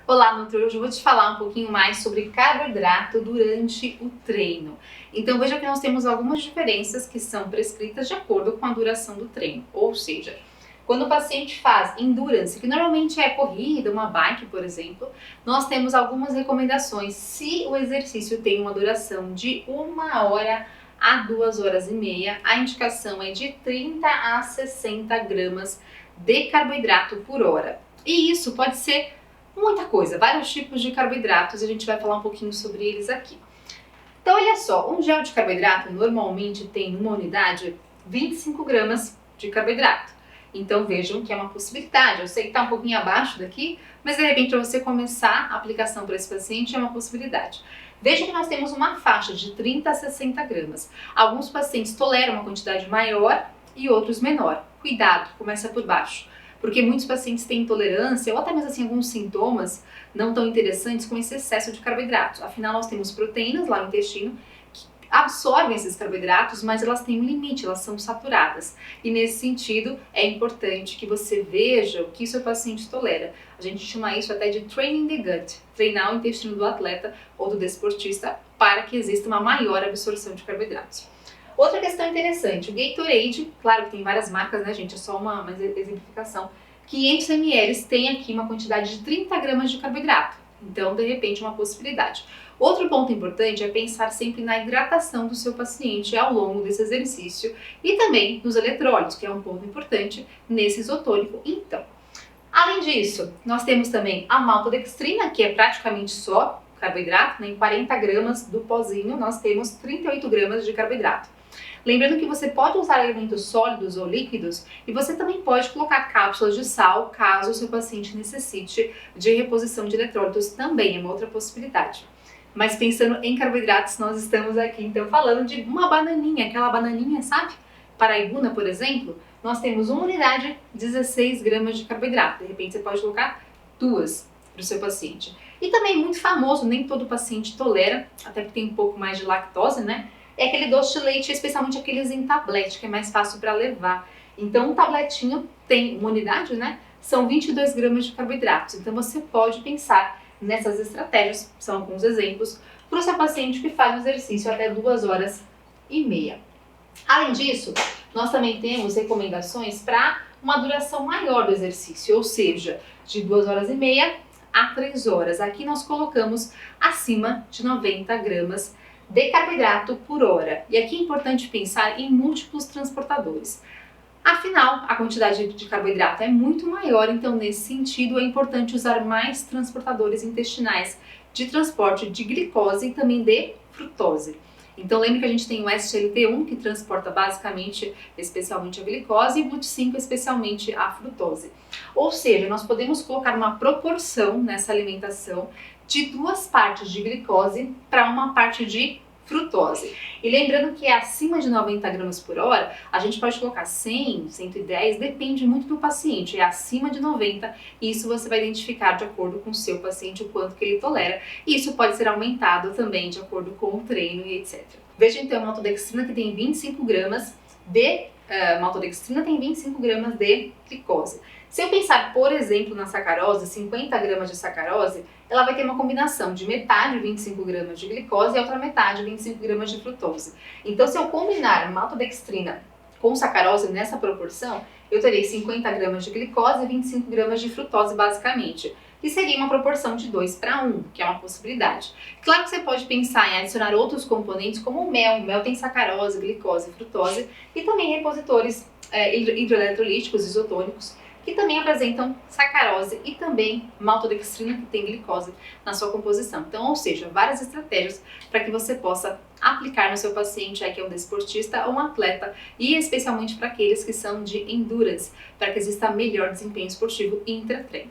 Olá, Nutri! Hoje eu vou te falar um pouquinho mais sobre carboidrato durante o treino. Então veja que nós temos algumas diferenças que são prescritas de acordo com a duração do treino. Ou seja, quando o paciente faz endurance, que normalmente é corrida, uma bike, por exemplo, nós temos algumas recomendações se o exercício tem uma duração de 1 hora a 2 horas e meia, a indicação é de 30 a 60 gramas de carboidrato por hora. E isso pode ser muita coisa, vários tipos de carboidratos, e a gente vai falar um pouquinho sobre eles aqui. Então olha só, um gel de carboidrato normalmente tem numa unidade 25 gramas de carboidrato. Então vejam que é uma possibilidade, eu sei que está um pouquinho abaixo daqui, mas de repente para você começar a aplicação para esse paciente é uma possibilidade. Veja que nós temos uma faixa de 30 a 60 gramas. Alguns pacientes toleram uma quantidade maior e outros menor. Cuidado, começa por baixo. Porque muitos pacientes têm intolerância ou até mesmo assim alguns sintomas não tão interessantes com esse excesso de carboidratos. Afinal, nós temos proteínas lá no intestino que absorvem esses carboidratos, mas elas têm um limite, elas são saturadas. E nesse sentido, é importante que você veja o que seu paciente tolera. A gente chama isso até de training the gut, treinar o intestino do atleta ou do desportista para que exista uma maior absorção de carboidratos. Outra questão interessante, o Gatorade, claro que tem várias marcas, né, gente, é só uma exemplificação. 500 ml tem aqui uma quantidade de 30 gramas de carboidrato, então de repente uma possibilidade. Outro ponto importante é pensar sempre na hidratação do seu paciente ao longo desse exercício e também nos eletrólitos, que é um ponto importante nesse isotônico. Então, além disso, nós temos também a maltodextrina, que é praticamente só carboidrato, né? Em 40 gramas do pozinho nós temos 38 gramas de carboidrato. Lembrando que você pode usar alimentos sólidos ou líquidos e você também pode colocar cápsulas de sal caso o seu paciente necessite de reposição de eletrólitos, também é uma outra possibilidade. Mas pensando em carboidratos, nós estamos aqui então falando de uma bananinha, aquela bananinha, sabe? Paraibuna, por exemplo, nós temos uma unidade, 16 gramas de carboidrato. De repente você pode colocar 2 para o seu paciente. E também muito famoso, nem todo paciente tolera, até porque tem um pouco mais de lactose, né? É aquele doce de leite, especialmente aqueles em tablete, que é mais fácil para levar. Então um tabletinho tem uma unidade, né? São 22 gramas de carboidratos. Então você pode pensar nessas estratégias, são alguns exemplos, para o seu paciente que faz o exercício até 2 horas e meia. Além disso, nós também temos recomendações para uma duração maior do exercício, ou seja, de 2 horas e meia a 3 horas. Aqui nós colocamos acima de 90 gramas de carboidrato por hora. E aqui é importante pensar em múltiplos transportadores. Afinal, a quantidade de carboidrato é muito maior, então nesse sentido é importante usar mais transportadores intestinais de transporte de glicose e também de frutose. Então lembre que a gente tem o SGLT1 que transporta basicamente, especialmente a glicose, e o GLUT5 especialmente a frutose. Ou seja, nós podemos colocar uma proporção nessa alimentação de 2 partes de glicose para uma parte de frutose. E lembrando que é acima de 90 gramas por hora, a gente pode colocar 100, 110, depende muito do paciente, é acima de 90, e isso você vai identificar de acordo com o seu paciente o quanto que ele tolera, e isso pode ser aumentado também de acordo com o treino e etc. Veja então a maltodextrina que tem 25 gramas de maltodextrina tem 25 gramas de glicose. Se eu pensar, por exemplo, na sacarose, 50 gramas de sacarose, ela vai ter uma combinação de metade 25 gramas de glicose e a outra metade 25 gramas de frutose. Então, se eu combinar maltodextrina com sacarose nessa proporção, eu terei 50 gramas de glicose e 25 gramas de frutose, basicamente, que seria uma proporção de 2 para 1, que é uma possibilidade. Claro que você pode pensar em adicionar outros componentes, como o mel. O mel tem sacarose, glicose, frutose e também repositores hidroeletrolíticos, isotônicos, que também apresentam sacarose e também maltodextrina, que tem glicose na sua composição. Então, ou seja, várias estratégias para que você possa aplicar no seu paciente, que é um desportista ou um atleta, e especialmente para aqueles que são de endurance, para que exista melhor desempenho esportivo intra-treino.